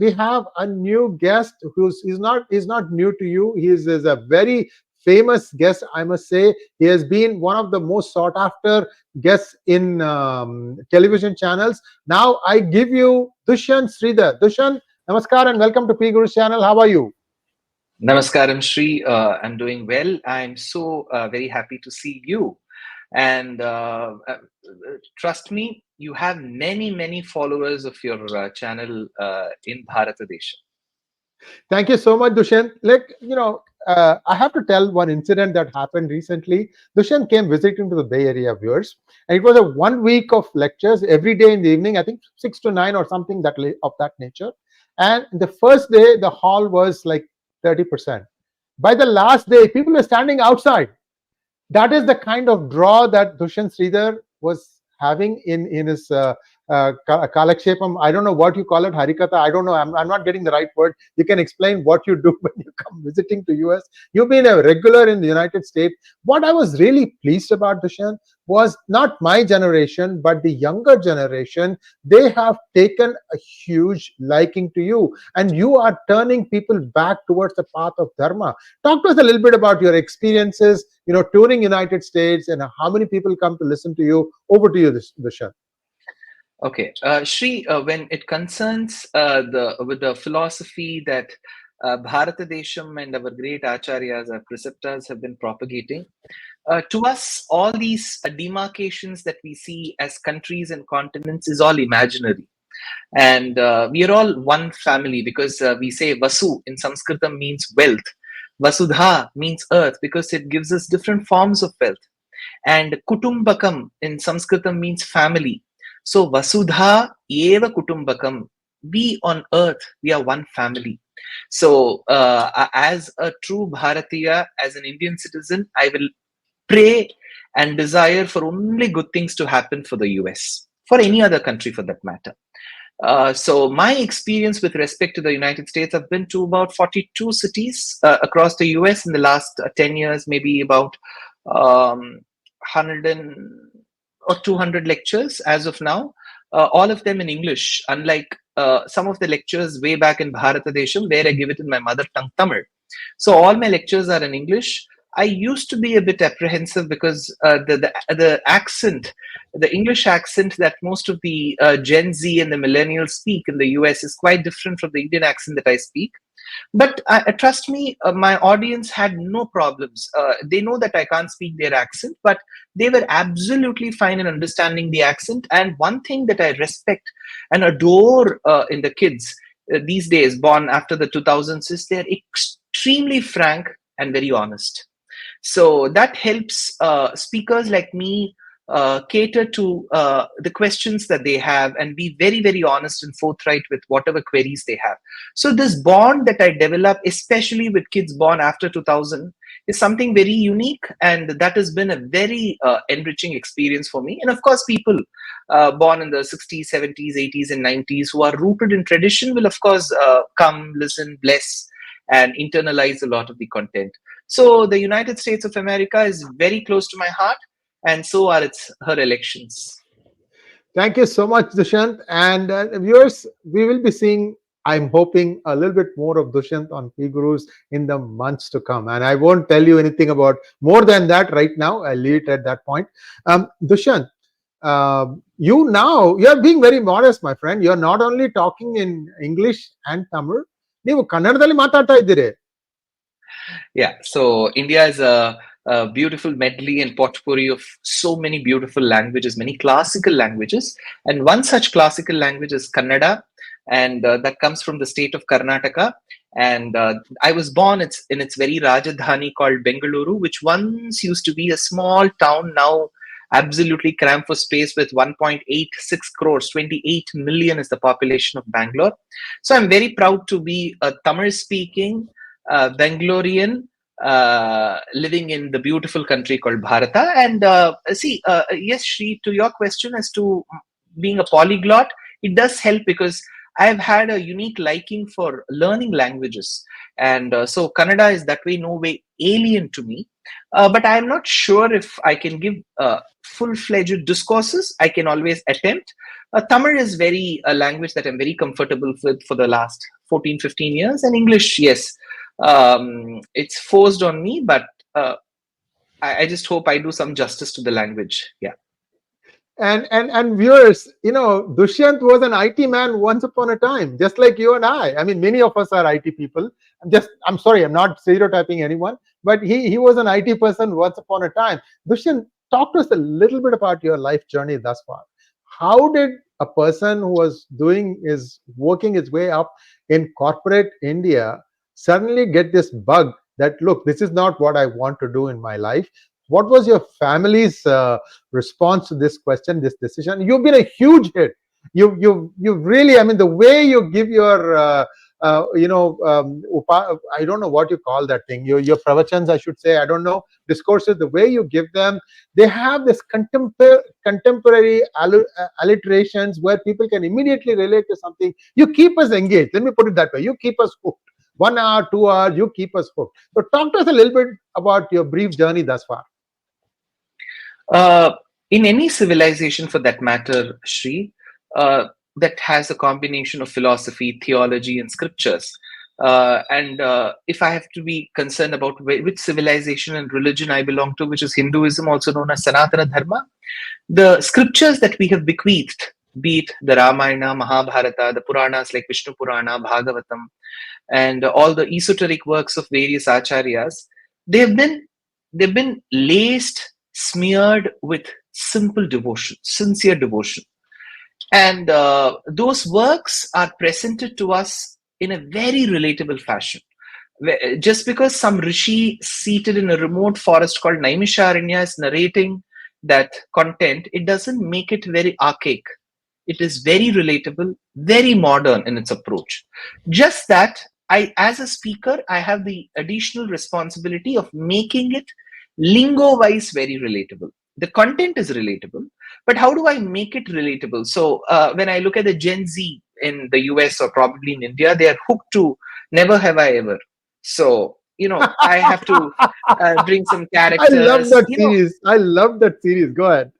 we have a new guest is not new to you. He is a very famous guest, I must say. He has been one of the most sought after guests in television channels. Now I give you Dushyanth Sridhar. Dushyanth, namaskar and welcome to PGurus channel. How are you? Namaskaram, Sree. I'm doing well. I'm so very happy to see you. And trust me, you have many followers of your channel in Bharatadesha. Thank you so much, Dushyanth. I have to tell one incident that happened recently. Dushyanth came visiting to the Bay Area viewers, and it was a 1 week of lectures every day in the evening, I think 6 to 9 or something of that nature. And the first day, the hall was like 30%. By the last day, people were standing outside. That is the kind of draw that Dushyanth Sridhar was having in his Kalakshepam. I don't know what you call it, Harikatha. I don't know. I'm not getting the right word. You can explain what you do when you come visiting to US. You've been a regular in the United States. What I was really pleased about, Dushyanth, was not my generation, but the younger generation. They have taken a huge liking to you, and you are turning people back towards the path of Dharma. Talk to us a little bit about your experiences, touring United States, and how many people come to listen to you. Over to you, Dushyanth. Okay, Sree, when it concerns with the philosophy that Bharatadesham and our great acharyas, our preceptors have been propagating, to us, all these demarcations that we see as countries and continents is all imaginary. And we are all one family, because we say Vasu in Sanskritam means wealth. Vasudha means earth, because it gives us different forms of wealth. And Kutumbakam in Sanskritam means family. So Vasudha eva Kutumbakam. We on earth, we are one family. So as a true Bharatiya, as an Indian citizen, I will pray and desire for only good things to happen for the US, for any other country for that matter. So my experience with respect to the United States, I've been to about 42 cities across the US in the last 10 years, maybe about 100 or 200 lectures as of now, all of them in English, unlike some of the lectures way back in Bharatadesham where I give it in my mother tongue Tamil. So all my lectures are in English. I used to be a bit apprehensive because the accent, the English accent that most of the Gen Z and the millennials speak in the US is quite different from the Indian accent that I speak. But trust me, my audience had no problems. They know that I can't speak their accent, but they were absolutely fine in understanding the accent. And one thing that I respect and adore in the kids these days, born after the 2000s, is they're extremely frank and very honest. So that helps speakers like me cater to the questions that they have and be very honest and forthright with whatever queries they have. So this bond that I develop, especially with kids born after 2000, is something very unique, and that has been a very enriching experience for me. And of course, people born in the 60s, 70s, 80s and 90s who are rooted in tradition will of course come, listen, bless and internalize a lot of the content. So the United States of America is very close to my heart, and so are her elections. Thank you so much, Dushyanth. And viewers, we will be seeing, I'm hoping, a little bit more of Dushyanth on PGurus in the months to come. And I won't tell you anything about more than that right now. I'll leave it at that point. Dushyanth, you're being very modest, my friend. You're not only talking in English and Tamil, ನೀವು ಕನ್ನಡದಲ್ಲಿ ಮಾತಾಡ್ತಾ ಇದ್ದೀರಿ. Yeah, so India is a beautiful medley and potpourri of so many beautiful languages, many classical languages. And one such classical language is Kannada, and that comes from the state of Karnataka. And I was born in its very Rajdhani called Bengaluru, which once used to be a small town, now absolutely cramped for space with 1.86 crores, 28 million is the population of Bangalore. So I'm very proud to be a Tamil-speaking Bangalorean living in the beautiful country called Bharata. And yes, Sree, to your question as to being a polyglot, it does help because I've had a unique liking for learning languages. And so Kannada is that way no way alien to me. But I'm not sure if I can give full-fledged discourses. I can always attempt. Tamil is a language that I'm very comfortable with for the last 14, 15 years. And English, yes, it's forced on me, but I just hope I do some justice to the language. Yeah. And viewers, Dushyanth was an IT man once upon a time, just like you and I. I mean, many of us are IT people. I'm sorry, I'm not stereotyping anyone, but he was an IT person once upon a time. Dushyanth, talk to us a little bit about your life journey thus far. How did a person who was working his way up in corporate India suddenly get this bug that, look, this is not what I want to do in my life? What was your family's response to this question, this decision? You've been a huge hit. You really, I mean, the way you give your I don't know what you call that thing, your pravachans, I should say, I don't know, discourses, the way you give them, they have this contemporary alliterations where people can immediately relate to something. You keep us engaged. Let me put it that way. You keep us hooked. 1 hour, 2 hours, you keep us hooked. So talk to us a little bit about your brief journey thus far. In any civilization, for that matter, Sree, that has a combination of philosophy, theology, and scriptures. And if I have to be concerned about which civilization and religion I belong to, which is Hinduism, also known as Sanatana Dharma, the scriptures that we have bequeathed, be it the Ramayana, Mahabharata, the Puranas like Vishnu Purana, Bhagavatam, and all the esoteric works of various acharyas, they've been laced, smeared with simple devotion, sincere devotion. And those works are presented to us in a very relatable fashion. Just because some rishi seated in a remote forest called Naimisharanya is narrating that content, it doesn't make it very archaic. It is very relatable, very modern in its approach. Just that as a speaker, I have the additional responsibility of making it lingo-wise very relatable. The content is relatable, but how do I make it relatable? So when I look at the Gen Z in the US or probably in India, they are hooked to Never Have I Ever. So, I have to bring some characters. I love that series. I love that series. Go ahead.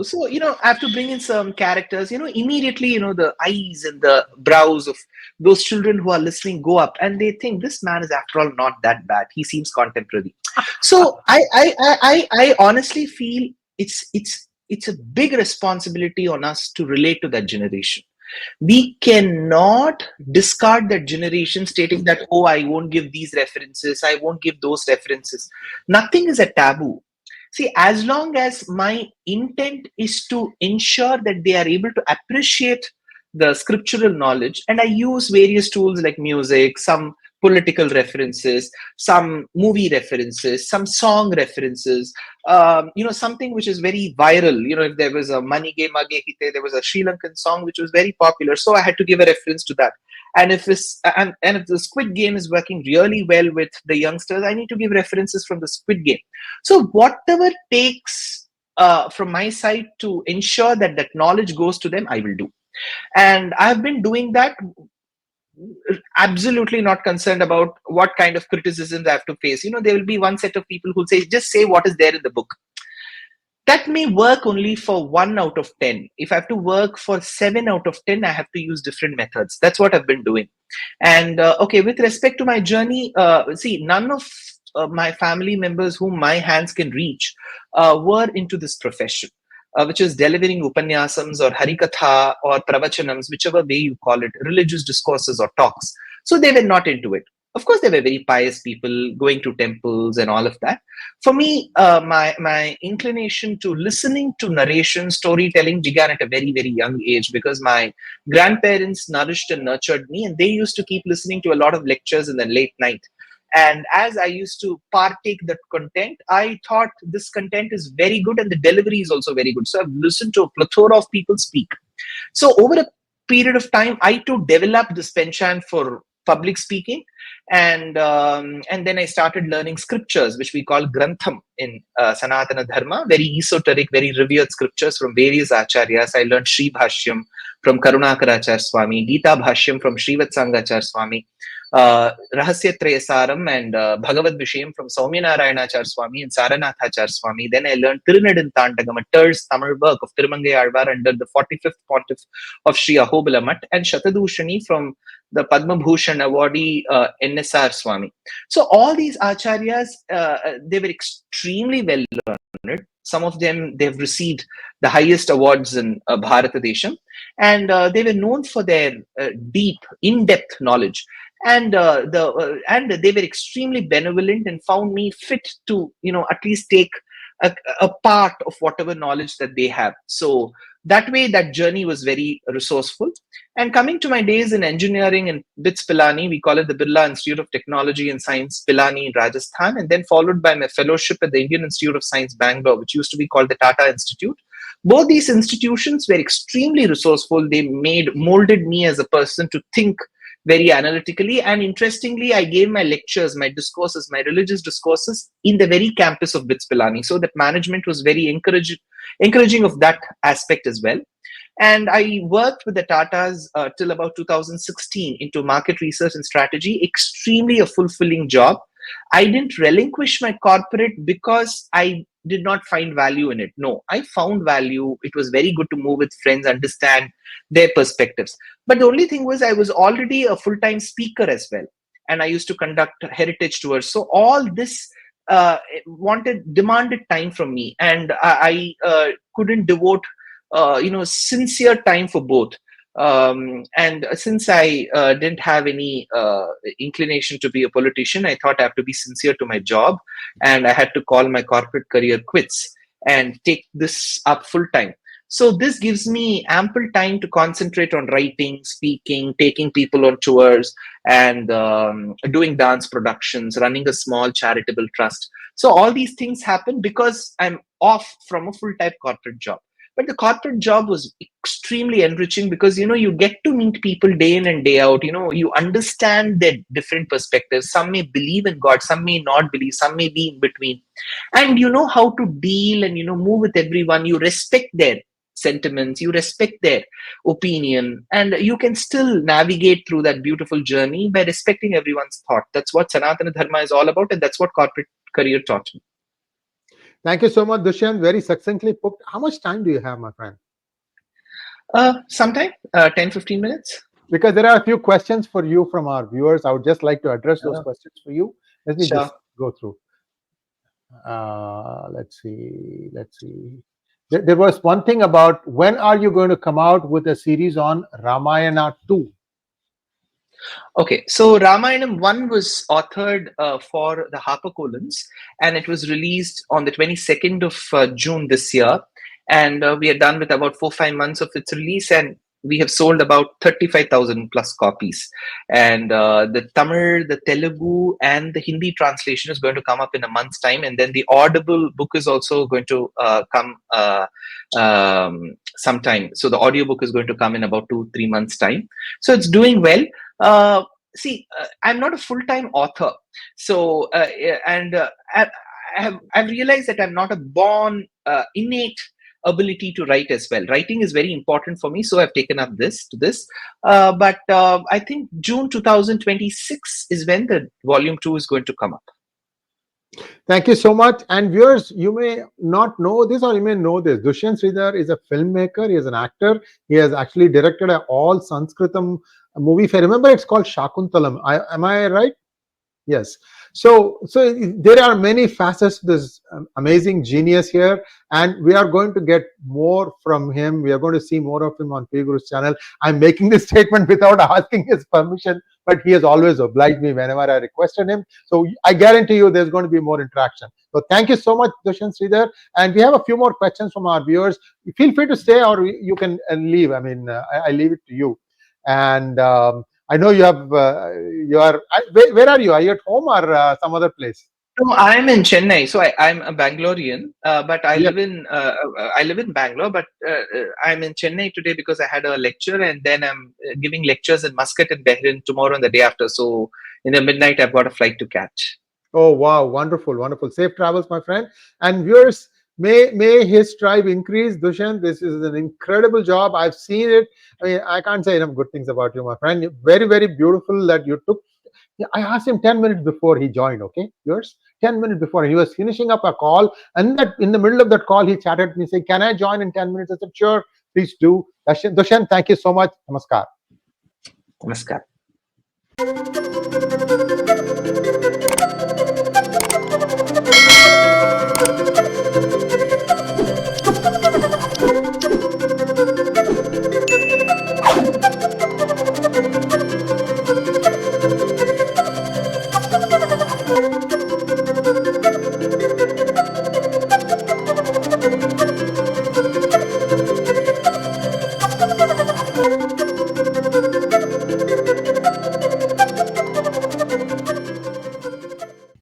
So, I have to bring in some characters, immediately, the eyes and the brows of those children who are listening go up and they think this man is after all not that bad. He seems contemporary. So I honestly feel it's a big responsibility on us to relate to that generation. We cannot discard that generation stating that, oh, I won't give these references, I won't give those references. Nothing is a taboo. See, as long as my intent is to ensure that they are able to appreciate the scriptural knowledge, and I use various tools like music, some political references, some movie references, some song references, something which is very viral. If there was a Mani Ge Mage Hite, there was a Sri Lankan song which was very popular, so I had to give a reference to that. And if the Squid Game is working really well with the youngsters, I need to give references from the Squid Game. So whatever takes from my side to ensure that knowledge goes to them, I will do. And I've been doing that, absolutely not concerned about what kind of criticisms I have to face. There will be one set of people who say, just say what is there in the book. That may work only for 1 out of 10. If I have to work for 7 out of 10, I have to use different methods. That's what I've been doing. And okay, with respect to my journey, see, none of my family members whom my hands can reach were into this profession, which is delivering upanyasams or harikatha or pravachanams, whichever way you call it, religious discourses or talks. So they were not into it. Of course, they were very pious people going to temples and all of that. For me, my inclination to listening to narration, storytelling began at a very, very young age because my grandparents nourished and nurtured me, and they used to keep listening to a lot of lectures in the late night. And as I used to partake that content, I thought this content is very good and the delivery is also very good. So I've listened to a plethora of people speak. So over a period of time, I too developed this penchant for public speaking, and then I started learning scriptures, which we call grantham in Sanatana Dharma, very esoteric, very revered scriptures from various acharyas. I learned Sri Bhashyam from Karunakaracharya Swami, Gita Bhashyam from Srivatsangacharya Swami, 𝗤𝙑 𝗫𝘀𝑆 and Bhagavad Vishayam from Saumyanarayana Swami and Saranathacharya Swami. Then I learned 𝗤𝗏 𝗫𝗀𝘆, a third Tamil work of Tirumangai Alvar under the 45th pontiff of Sree 𝗤𝗏𝗍, and 𝗫𝙯𝑒𝑑ushaṇi from the Padma Bhushan awardee NSR Swami. So all these acharyas, they were extremely well learned. Some of them, they've received the highest awards in Bharatadesham, and they were known for their deep, in-depth knowledge. And they were extremely benevolent and found me fit to, at least take a part of whatever knowledge that they have. So that way, that journey was very resourceful. And coming to my days in engineering in BITS Pilani, we call it the Birla Institute of Technology and Science, Pilani in Rajasthan, and then followed by my fellowship at the Indian Institute of Science, Bangalore, which used to be called the Tata Institute. Both these institutions were extremely resourceful. They molded me as a person to think very analytically. And interestingly, I gave my lectures, my discourses, my religious discourses in the very campus of BITS Pilani. So that management was very encouraging of that aspect as well. And I worked with the Tatas till about 2016 into market research and strategy, extremely a fulfilling job. I didn't relinquish my corporate because I did not find value in it. No, I found value. It was very good to move with friends, understand their perspectives. But the only thing was I was already a full-time speaker as well. And I used to conduct heritage tours. So all this demanded time from me. And I couldn't devote sincere time for both. And since I didn't have any inclination to be a politician, I thought I have to be sincere to my job, and I had to call my corporate career quits and take this up full time. So this gives me ample time to concentrate on writing, speaking, taking people on tours, and doing dance productions, running a small charitable trust. So all these things happen because I'm off from a full-time corporate job. But the corporate job was extremely enriching because, you get to meet people day in and day out. You understand their different perspectives. Some may believe in God, some may not believe, some may be in between. And you know how to deal and, move with everyone. You respect their sentiments, you respect their opinion, and you can still navigate through that beautiful journey by respecting everyone's thought. That's what Sanatana Dharma is all about, and that's what corporate career taught me. Thank you so much, Dushyanth. Very succinctly put. How much time do you have, my friend? Sometime, 10-15 minutes. Because there are a few questions for you from our viewers. I would just like to address those questions for you. Let me just go through. Let's see. There was one thing about when are you going to come out with a series on Ramayana 2? Okay, so Ramayanam 1 was authored for the HarperCollins, and it was released on the 22nd of June this year. And we are done with about 4-5 months of its release, and we have sold about 35,000 plus copies. And the Tamil, the Telugu, and the Hindi translation is going to come up in a month's time. And then the Audible book is also going to come sometime. So the audiobook is going to come in about 2-3 months' time. So it's doing well. I'm not a full-time author. So, I've realized that I'm not a born innate ability to write as well. Writing is very important for me, so I've taken up this. But I think June 2026 is when the volume 2 is going to come up. Thank you so much. And viewers, you may not know this or you may know this. Dushyanth Sridhar is a filmmaker. He is an actor. He has actually directed an all Sanskritam movie. If I remember, it's called Shakuntalam. Am I right? Yes. So there are many facets to this amazing genius here, and we are going to get more from him. We are going to see more of him on PGurus channel. I'm making this statement without asking his permission, but he has always obliged me whenever I requested him. So I guarantee you there's going to be more interaction. So thank you so much, Dushyanth Sridhar. And we have a few more questions from our viewers. Feel free to stay or you can leave. I mean, I leave it to you. And I know you have, where are you? Are you at home or some other place? No, I'm in Chennai, so I'm a Bangalorean, but Yeah. I live in Bangalore, but I'm in Chennai today because I had a lecture, and then I'm giving lectures in Muscat and Bahrain tomorrow and the day after. So in the midnight, I've got a flight to catch. Oh wow, wonderful, wonderful. Safe travels, my friend. And viewers, may his tribe increase. Dushyanth, this is an incredible job. I've seen it. I mean, I can't say enough good things about you, my friend. Very, very beautiful that you took. Yeah, I asked him 10 minutes before he joined, okay? Yours? 10 minutes before. He was finishing up a call, and that in the middle of that call, he chatted with me saying, "Can I join in 10 minutes?" I said, "Sure, please do." Dushyanth, thank you so much. Namaskar. Namaskar.